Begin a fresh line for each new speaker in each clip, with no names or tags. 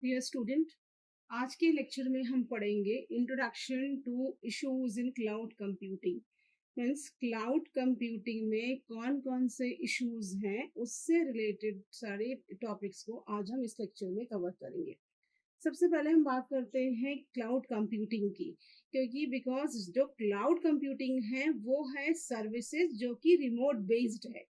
Dear student, आज के lecture में हम पढ़ेंगे introduction to issues in cloud computing. Means cloud computing में कौन कौन से इश्यूज हैं, उससे रिलेटेड सारे टॉपिक्स को आज हम इस लेक्चर में कवर करेंगे। सबसे पहले हम बात करते हैं क्लाउड कंप्यूटिंग की, क्योंकि बिकॉज जो क्लाउड कंप्यूटिंग है वो है सर्विसेज जो कि रिमोट बेस्ड है।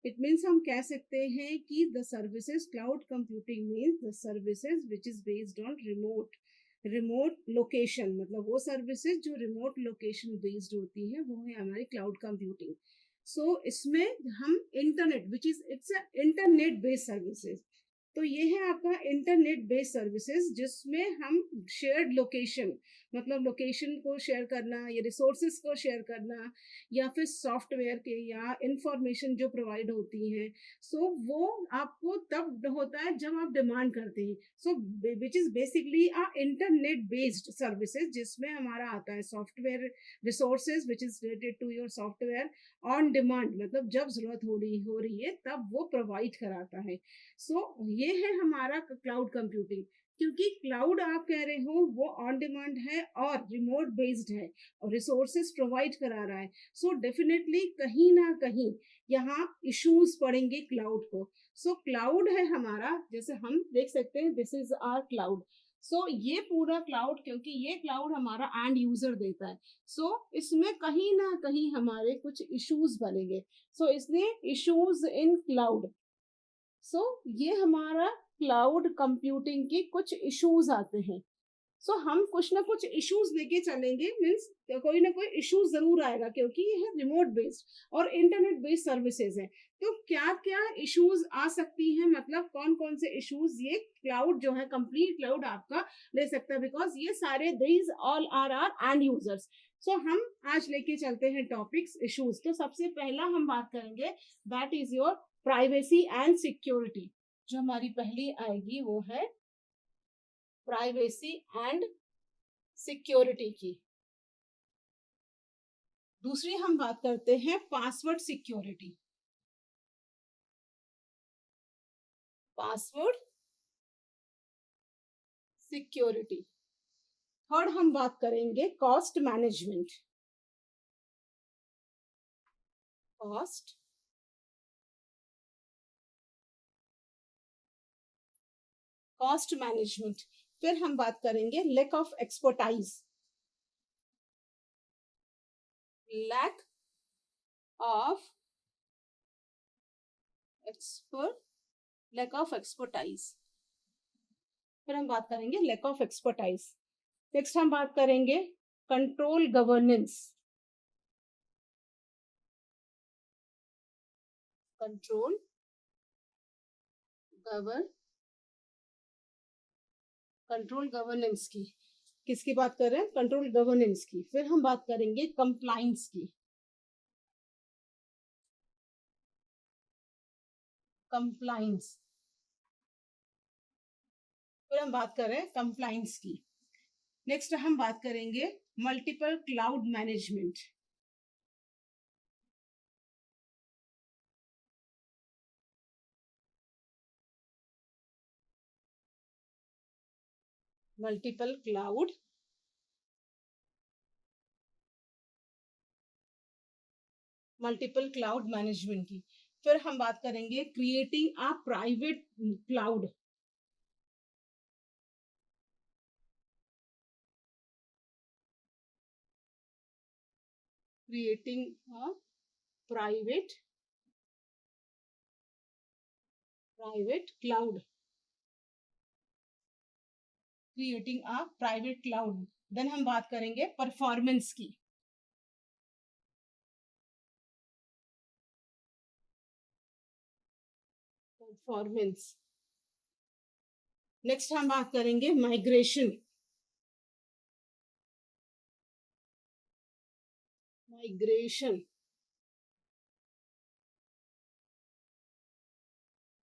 इट मीन्स हम कह सकते हैं कि the services cloud computing means the services which is based on remote location. मतलब वो सर्विसेज जो रिमोट लोकेशन बेस्ड होती है वो है हमारी क्लाउड कंप्यूटिंग। सो इसमें हम internet which is it's internet based services. तो ये है आपका इंटरनेट बेस्ड सर्विसेज जिसमें हम शेयर्ड लोकेशन, मतलब लोकेशन को शेयर करना या रिसोर्सेज को शेयर करना या फिर सॉफ्टवेयर के या इंफॉर्मेशन जो प्रोवाइड होती हैं, सो वो आपको तब होता है जब आप डिमांड करते हैं। So which is basically a internet based services जिसमें हमारा आता है software resources which is related to your software on demand, मतलब जब जरूरत हो रही है तब वो प्रोवाइड कराता है। ये है हमारा क्लाउड कंप्यूटिंग। क्योंकि क्लाउड आप कह रहे हो वो ऑन डिमांड है और रिमोट बेस्ड है और रिसोर्सेज प्रोवाइड करा रहा है। सो डेफिनेटली कहीं ना कहीं यहाँ इश्यूज पड़ेंगे क्लाउड को। सो क्लाउड है हमारा, जैसे हम देख सकते हैं दिस इज आवर क्लाउड। ये पूरा क्लाउड, क्योंकि ये क्लाउड हमारा एंड यूजर देता है, इसमें कहीं ना कहीं हमारे कुछ इश्यूज बनेंगे। इसलिए इश्यूज इन क्लाउड। ये हमारा क्लाउड कंप्यूटिंग की कुछ इश्यूज आते हैं। हम कुछ ना कुछ इश्यूज लेके चलेंगे। मीन्स कोई ना कोई इश्यू जरूर आएगा, क्योंकि ये है रिमोट बेस्ड और इंटरनेट बेस्ड सर्विसेज है। तो क्या क्या इश्यूज आ सकती हैं, मतलब कौन कौन से इश्यूज ये क्लाउड जो है कंप्लीट क्लाउड आपका ले सकता है, बिकॉज ये सारे these all are are end users. हम आज लेके चलते हैं टॉपिक्स इश्यूज। तो सबसे पहला हम बात करेंगे that is your privacy and security. जो हमारी पहली आएगी वो है प्राइवेसी एंड सिक्योरिटी की। दूसरी हम बात करते हैं password security. Password security. Third हम बात करेंगे cost management. Cost cost management. फिर हम बात करेंगे lack of expertise. Lack of expert lack of expertise. फिर हम बात करेंगे लैक ऑफ एक्सपर्टाइज। नेक्स्ट हम बात करेंगे कंट्रोल गवर्नेंस। कंट्रोल गवर कंट्रोल गवर्नेंस की। किसकी बात कर रहे हैं? कंट्रोल गवर्नेंस की। फिर हम बात करेंगे कंप्लाइंस की। कंप्लाइंस। फिर हम बात कर रहे हैं कंप्लाइंस की। नेक्स्ट हम बात करेंगे multiple cloud management. Multiple cloud management की। फिर हम बात करेंगे creating a private cloud. Creating a private cloud. Creating a private cloud. Then हम बात करेंगे परफॉर्मेंस की। परफॉर्मेंस। नेक्स्ट हम बात करेंगे माइग्रेशन। माइग्रेशन।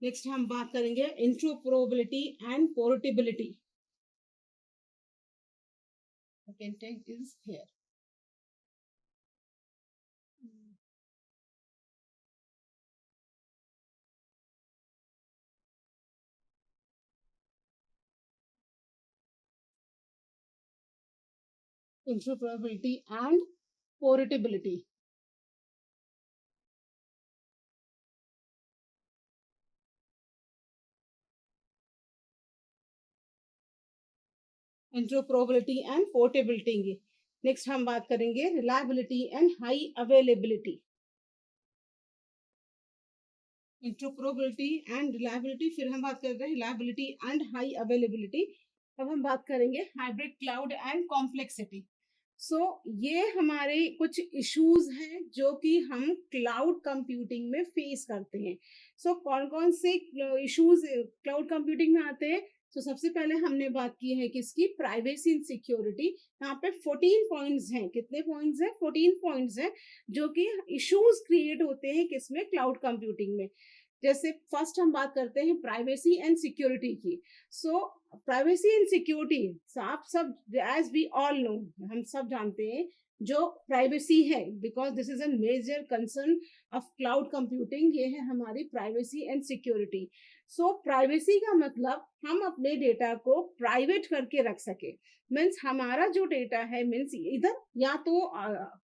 नेक्स्ट हम बात करेंगे interoperability and portability. Content is here. interoperability and portability. Interoperability and portability. Next हम बात करेंगे reliability and high availability. Interoperability and reliability, फिर हम बात कर रहे हैं रिलायबिलिटी एंड हाई अवेलेबिलिटी। अब हम बात करेंगे हाइब्रिड क्लाउड एंड कॉम्प्लेक्सिटी। सो ये हमारे कुछ इश्यूज हैं जो कि हम क्लाउड कंप्यूटिंग में फेस करते हैं। सो कौन कौन से इश्यूज क्लाउड कंप्यूटिंग में आते हैं? तो सबसे पहले हमने बात की है किसकी, प्राइवेसी एंड सिक्योरिटी। यहाँ पे 14 पॉइंट्स हैं। कितने पॉइंट्स हैं? 14 पॉइंट्स हैं जो कि इश्यूज क्रिएट होते हैं किसमें, क्लाउड कंप्यूटिंग में। जैसे फर्स्ट हम बात करते हैं प्राइवेसी एंड सिक्योरिटी की। सो प्राइवेसी एंड सिक्योरिटी आप सब, एज वी ऑल नो, हम सब जानते हैं जो प्राइवेसी है, because this is a major concern of cloud computing, ये है हमारी privacy and security. So privacy का मतलब हम अपने डेटा को प्राइवेट करके रख सके। मीन्स हमारा जो डेटा है, मीन्स इधर या तो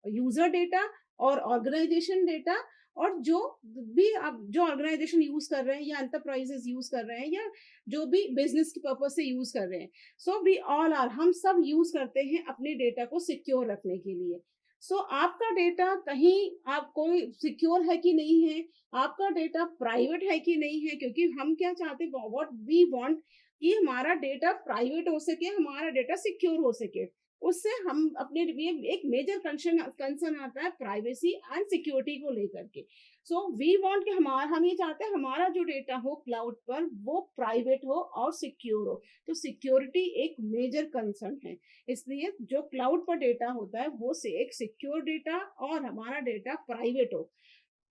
यूजर डेटा और ऑर्गेनाइजेशन डेटा, और जो भी आप जो ऑर्गेनाइजेशन यूज कर रहे हैं या एंटरप्राइजेस यूज कर रहे हैं या जो भी बिजनेस के पर्पज से यूज कर रहे हैं, सो वी ऑल आर, हम सब यूज करते हैं अपने डेटा को सिक्योर रखने के लिए। सो आपका डेटा कहीं आप कोई सिक्योर है कि नहीं है, आपका डेटा प्राइवेट है कि नहीं है, क्योंकि हम क्या चाहते हैं, व्हाट वी वांट कि हमारा डेटा प्राइवेट हो सके, हमारा डेटा सिक्योर हो सके। उससे हम अपने लिए एक मेजर कंसर्न आता है प्राइवेसी एंड सिक्योरिटी को लेकर के। सो वी वांट कि हमारा, हम ये चाहते हैं हमारा जो डेटा हो क्लाउड पर वो प्राइवेट हो और सिक्योर हो। तो सिक्योरिटी एक मेजर कंसर्न है, इसलिए जो क्लाउड पर डेटा होता है वो से एक सिक्योर डेटा और हमारा डेटा प्राइवेट हो।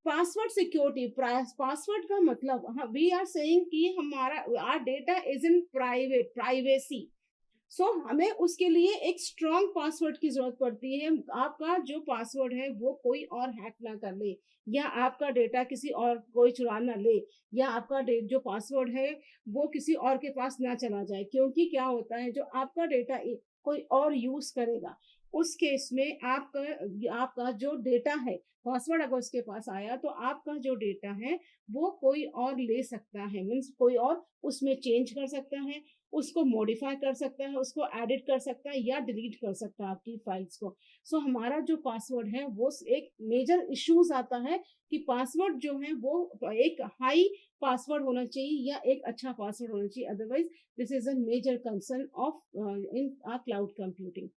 पासवर्ड सिक्योरिटी, पासवर्ड का मतलब वी आर सेइंग कि हमारा our data is in private, privacy. So हमें उसके लिए एक स्ट्रॉन्ग पासवर्ड की जरूरत पड़ती है। आपका जो पासवर्ड है वो कोई और हैक ना कर ले, या आपका डेटा किसी और कोई चुरा ना ले, या आपका जो पासवर्ड है वो किसी और के पास ना चला जाए। क्योंकि क्या होता है, जो आपका डेटा कोई और यूज करेगा, उस केस में आपका आपका जो डेटा है, पासवर्ड अगर उसके पास आया तो आपका जो डेटा है वो कोई और ले सकता है। मीन्स कोई और उसमें चेंज कर सकता है, उसको मॉडिफाई कर सकता है, उसको एडिट कर सकता है या डिलीट कर सकता है आपकी फाइल्स को। सो हमारा जो पासवर्ड है वो एक मेजर इश्यूज आता है कि पासवर्ड जो है वो एक हाई पासवर्ड होना चाहिए या एक अच्छा पासवर्ड होना चाहिए, otherwise this is a major concern of in cloud computing.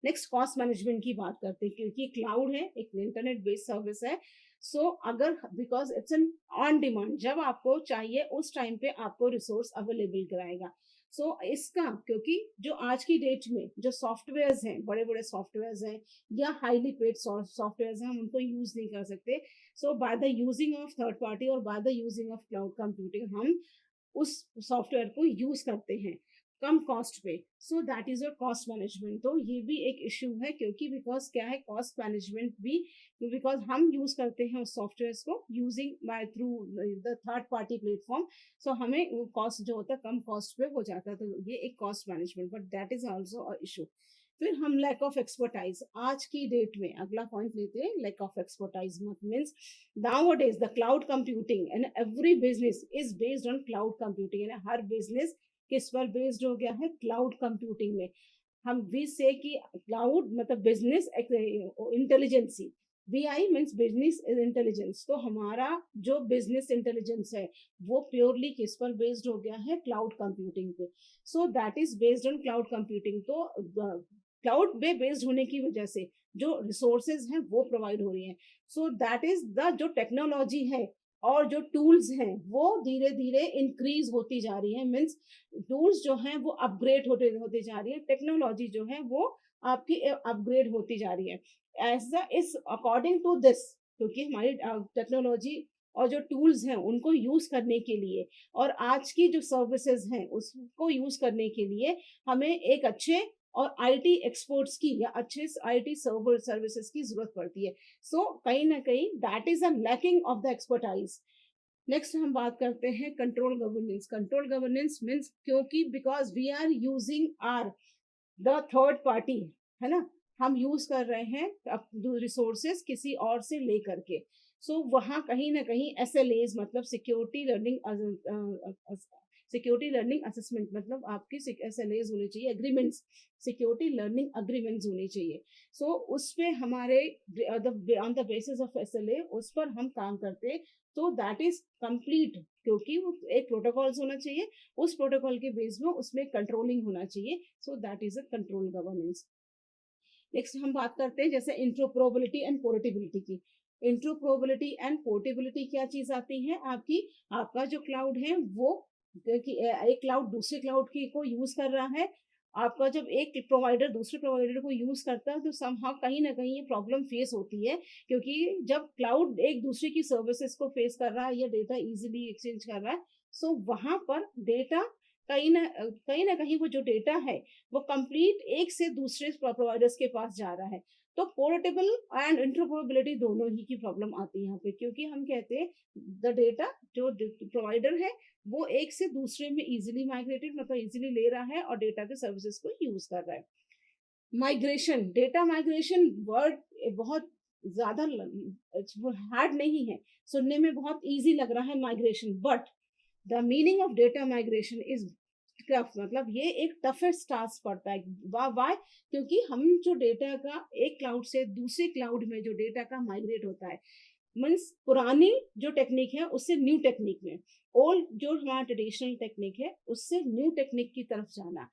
Next cost management की बात करते हैं, क्योंकि क्लाउड है, एक इंटरनेट बेस्ड सर्विस है। सो अगर because it's an on demand, जब आपको चाहिए उस टाइम पे आपको रिसोर्स अवेलेबल कराएगा। इसका, क्योंकि जो आज की डेट में जो सॉफ्टवेयर्स हैं, बड़े बड़े सॉफ्टवेयर्स हैं या हाईली पेड सॉफ्टवेयर्स हैं, हम उनको यूज नहीं कर सकते। So by the using of third party और by the using of cloud computing हम उस सॉफ्टवेयर को यूज करते हैं कम कॉस्ट पे। सो that is your cost management. तो ये भी एक इश्यू है, क्योंकि बिकॉज क्या है, कॉस्ट मैनेजमेंट भी, बिकॉज हम यूज करते हैं उस सॉफ्टवेयर को using by through the third party platform. So हमें वो कॉस्ट जो होता है कम कॉस्ट पे हो जाता है, तो ये एक cost management, but that is also a issue. फिर हम लैक ऑफ एक्सपर्टाइज, आज की डेट में अगला पॉइंट लेते हैं, lack of expertise means nowadays the cloud computing and every business is based on cloud computing, यानी हर बिजनेस किस पर बेस्ड हो गया है, क्लाउड कंप्यूटिंग में। हम वी से कि क्लाउड मतलब business intelligence, B I means business intelligence. तो हमारा जो बिजनेस इंटेलिजेंस है वो प्योरली किस पर बेस्ड हो गया है, क्लाउड कंप्यूटिंग पे। सो that is based on cloud computing. तो क्लाउड पे बेस्ड होने की वजह से जो रिसोर्सेज हैं वो प्रोवाइड हो रही हैं। सो दैट इज द जो टेक्नोलॉजी है और जो टूल्स हैं वो धीरे धीरे इंक्रीज होती जा रही है। मीन्स टूल्स जो हैं वो अपग्रेड होते होती जा रही है, टेक्नोलॉजी जो है वो आपकी अपग्रेड होती जा रही है। ऐसा इस अकॉर्डिंग टू दिस, क्योंकि हमारी टेक्नोलॉजी और जो टूल्स हैं उनको यूज करने के लिए और आज की जो सर्विसेज हैं उसको यूज करने के लिए हमें एक अच्छे और आईटी एक्सपर्ट्स की या अच्छे आईटी सर्वर सर्विसेज की जरूरत पड़ती है। सो कहीं ना कहीं that is a lacking of the expertise. Next हम बात करते हैं control governance. Control governance means, क्योंकि because we are using our the third party, है ना, हम यूज कर रहे हैं रिसोर्सेस किसी और से ले करके। सो वहाँ कहीं ना कहीं SLAs मतलब सिक्योरिटी लर्निंग असेसमेंट मतलब आपकी SLAs होने चाहिए, एग्रीमेंट्स, सिक्योरिटी लर्निंग अग्रीमेंट्स होने चाहिए। सो उस पे हमारे on the basis of SLA उस पर हम काम करते हैं। तो दैट इज कंप्लीट, क्योंकि वो एक प्रोटोकॉल्स होना चाहिए, उस प्रोटोकॉल के बेस में उसमें कंट्रोलिंग होना चाहिए। सो that is a control governance. Next हम बात करते हैं जैसे इंट्रोपरेबिलिटी एंड पोर्टेबिलिटी की। इंट्रोपरेबिलिटी एंड पोर्टेबिलिटी क्या चीज आती है आपकी, आपका जो क्लाउड है वो एक क्लाउड दूसरे क्लाउड की को यूज कर रहा है। आपका जब एक प्रोवाइडर दूसरे प्रोवाइडर को यूज करता है तो समहाउ कहीं ना कहीं ये प्रॉब्लम फेस होती है, क्योंकि जब क्लाउड एक दूसरे की सर्विसेज को फेस कर रहा है या डेटा इजीली एक्सचेंज कर रहा है, सो वहां पर डेटा कहीं ना कहीं वो जो डेटा है वो कंप्लीट एक से दूसरे प्रोवाइडर्स के पास जा रहा है। तो पोर्टेबल एंड इंटरऑपरेबिलिटी दोनों ही की प्रॉब्लम आती है यहाँ पे, क्योंकि हम कहते हैं द डेटा जो प्रोवाइडर है वो एक से दूसरे में इजीली माइग्रेटेड मतलब इजीली ले रहा है और डेटा के सर्विसेज को यूज कर रहा है। माइग्रेशन, डेटा माइग्रेशन वर्ड बहुत ज्यादा हार्ड नहीं है, सुनने में बहुत इजी लग रहा है migration, but the meaning of data migration is tough, मतलब ये एक टफेस्ट टास्क पड़ता है। वाई, क्योंकि हम जो डेटा का एक क्लाउड से दूसरे क्लाउड में जो डेटा का माइग्रेट होता है, मीन्स पुरानी जो टेक्निक है उससे न्यू टेक्निक में, ओल्ड जो हमारा ट्रेडिशनल टेक्निक है उससे न्यू टेक्निक की तरफ जाना,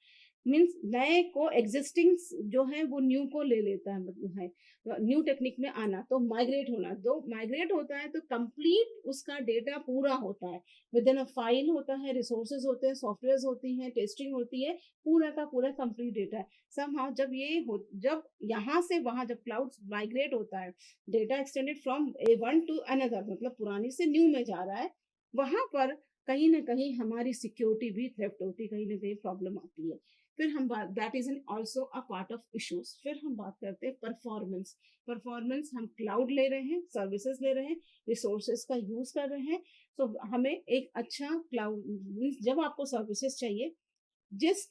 मीन्स नए को एग्जिस्टिंग जो है वो न्यू को ले लेता है, मतलब है न्यू टेक्निक में आना, तो माइग्रेट होना, तो माइग्रेट होता है तो कंप्लीट उसका डेटा पूरा होता है, विद इन अ फाइल होता है, रिसोर्सेज होते हैं, सॉफ्टवेयर होती हैं, टेस्टिंग होती है, पूरा का पूरा कंप्लीट डेटा है। समहाउ जब यहाँ से वहां जब क्लाउड माइग्रेट होता है, data extended from A one two another मतलब पुरानी से न्यू में जा रहा है, वहां पर कहीं ना कहीं हमारी सिक्योरिटी भी थ्रेफ्ट होती है, कहीं ना कहीं प्रॉब्लम आती है। फिर हम बात, that is an also a part of issues. फिर हम बात करते हैं परफॉर्मेंस। परफॉर्मेंस, हम क्लाउड ले रहे हैं, सर्विसेज ले रहे हैं, रिसोर्सेज का यूज कर रहे हैं, तो हमें एक अच्छा क्लाउड, जब आपको सर्विसेज चाहिए, जिस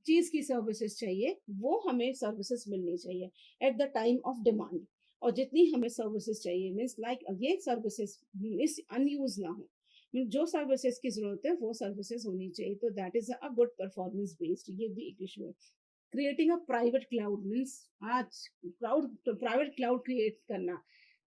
चीज की सर्विसेज चाहिए वो हमें सर्विसेज मिलनी चाहिए at the time of demand, और जितनी हमें सर्विसेज चाहिए मीन्स लाइक ये सर्विसेज मिस अनयूज ना हो, जो सर्विसेज की जरूरत है वो सर्विसेज होनी चाहिए, तो that is a good performance based, ये भी एक इशू है। Creating a private cloud means, आज प्राइवेट क्लाउड क्रिएट करना,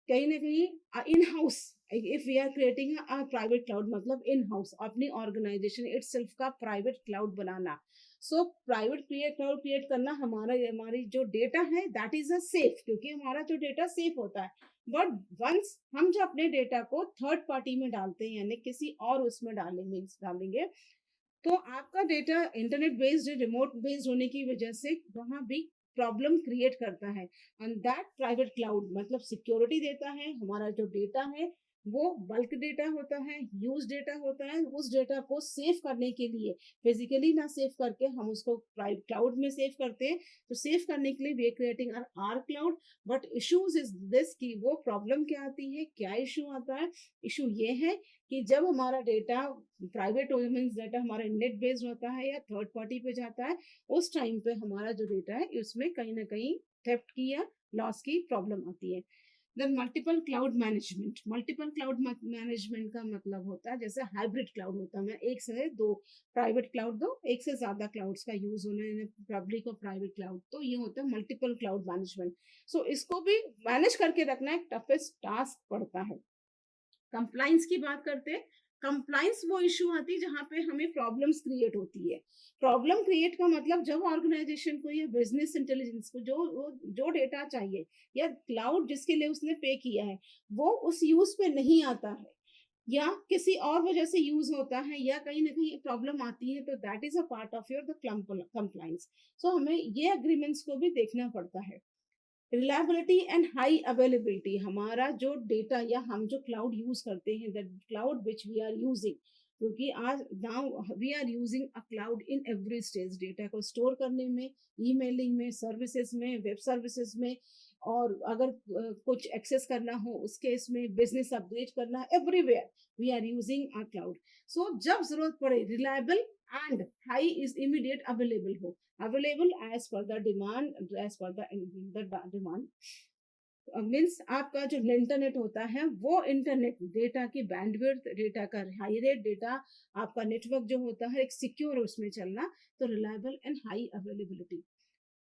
कहीं ना कहीं in house, if we are creating a private cloud मतलब इन हाउस अपनी ऑर्गेनाइजेशन इटसेल्फ का प्राइवेट क्लाउड बनाना। सो प्राइवेट क्लाउड क्रिएट करना, हमारी जो डेटा है दैट इज अ सेफ, क्योंकि हमारा जो डेटा सेफ होता है, बट वंस हम जो अपने डेटा को थर्ड पार्टी में डालते हैं यानी किसी और उसमें डालेंगे, तो आपका data internet based remote based होने की वजह से वहां भी प्रॉब्लम क्रिएट करता है। एंड दैट प्राइवेट क्लाउड मतलब सिक्योरिटी देता है, हमारा जो डेटा है वो बल्क डेटा होता है, यूज डेटा होता है, उस डेटा को सेव करने के लिए फिजिकली ना सेव करके हम उसको प्राइवेट क्लाउड में सेव करते हैं, तो सेव करने के लिए we are creating our cloud. But issues is this की वो प्रॉब्लम क्या आती है, क्या इशू आता है, इशू ये है कि जब हमारा डेटा प्राइवेट मीन्स डेटा हमारा नेट बेस्ड होता है या थर्ड पार्टी पे जाता है, उस टाइम पे हमारा जो डेटा है उसमें कहीं ना कहीं थेफ्ट की या लॉस की प्रॉब्लम आती है। Then multiple cloud management, multiple cloud management का मतलब होता है जैसे हाइब्रिड क्लाउड होता है, मैं एक से दो प्राइवेट क्लाउड दो, एक से ज्यादा क्लाउड्स का यूज होना, पब्लिक और प्राइवेट क्लाउड, तो ये होता है मल्टीपल क्लाउड मैनेजमेंट। सो इसको भी मैनेज करके रखना एक टफेस्ट टास्क पड़ता है। कंप्लाइंस की बात करते हैं, कंप्लाइंस वो इशू आती है जहां पे हमें प्रॉब्लम्स क्रिएट होती है। प्रॉब्लम क्रिएट का मतलब जब ऑर्गेनाइजेशन को या बिजनेस इंटेलिजेंस को जो डेटा चाहिए या क्लाउड जिसके लिए उसने पे किया है वो उस यूज पे नहीं आता है या किसी और वजह से यूज होता है या कहीं ना कहीं प्रॉब्लम आती है, तो that is a part of your the compliance. So हमें ये एग्रीमेंट्स को भी देखना पड़ता है। रिलायबिलिटी एंड हाई अवेलेबिलिटी, हमारा जो डेटा या हम जो क्लाउड यूज करते हैं, that cloud which we are using, क्योंकि आज now we are using a cloud in every stage, data को स्टोर करने में, ईमेलिंग में, सर्विसेज में, वेब सर्विसेज में, और अगर कुछ एक्सेस करना हो उस केस में, बिजनेस अपग्रेड करना, everywhere we are using our cloud. So जब जरूरत पड़े reliable and high is immediate available हो, available as per the demand, as per the demand. Means आपका जो इंटरनेट होता है वो इंटरनेट डेटा की बैंडविड्थ, डेटा का हाई रेट, डेटा आपका नेटवर्क जो होता है एक सिक्योर उसमें चलना, तो reliable and high availability.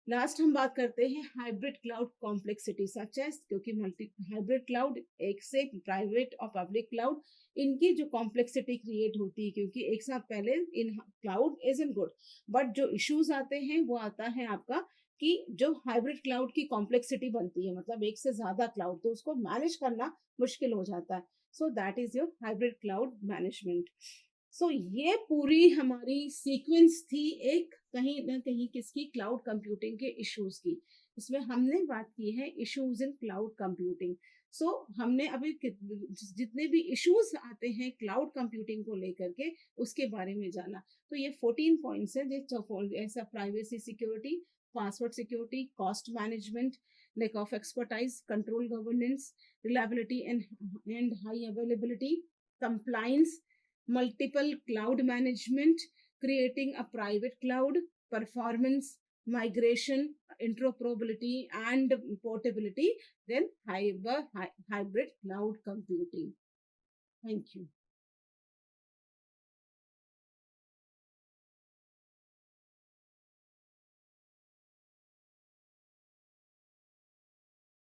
Last हम बात करते हैं hybrid cloud complexity such as, क्योंकि मल्टी हाइब्रिड क्लाउड एक से प्राइवेट और पब्लिक क्लाउड, इनकी जो कॉम्प्लेक्सिटी क्रिएट होती है, क्योंकि एक साथ पहले in cloud is in good, but जो इश्यूज आते हैं वो आता है आपका कि जो हाइब्रिड क्लाउड की कॉम्प्लेक्सिटी बनती है, मतलब एक से ज्यादा क्लाउड, तो उसको मैनेज करना मुश्किल हो जाता है. So that is your hybrid cloud management. So ये पूरी हमारी सीक्वेंस थी एक कहीं ना कहीं किसकी, क्लाउड कंप्यूटिंग के इश्यूज की. इसमें हमने बात की है इश्यूज इन क्लाउड कंप्यूटिंग. सो हमने अभी जितने भी इश्यूज आते हैं क्लाउड कंप्यूटिंग को लेकर के उसके बारे में जाना. तो ये 14 पॉइंट्स है, ऐसा privacy security, password security, cost management, lack of expertise, control governance, reliability and high availability, compliance, multiple cloud management, creating a private cloud, performance, migration, interoperability and portability, then hybrid cloud computing. Thank you.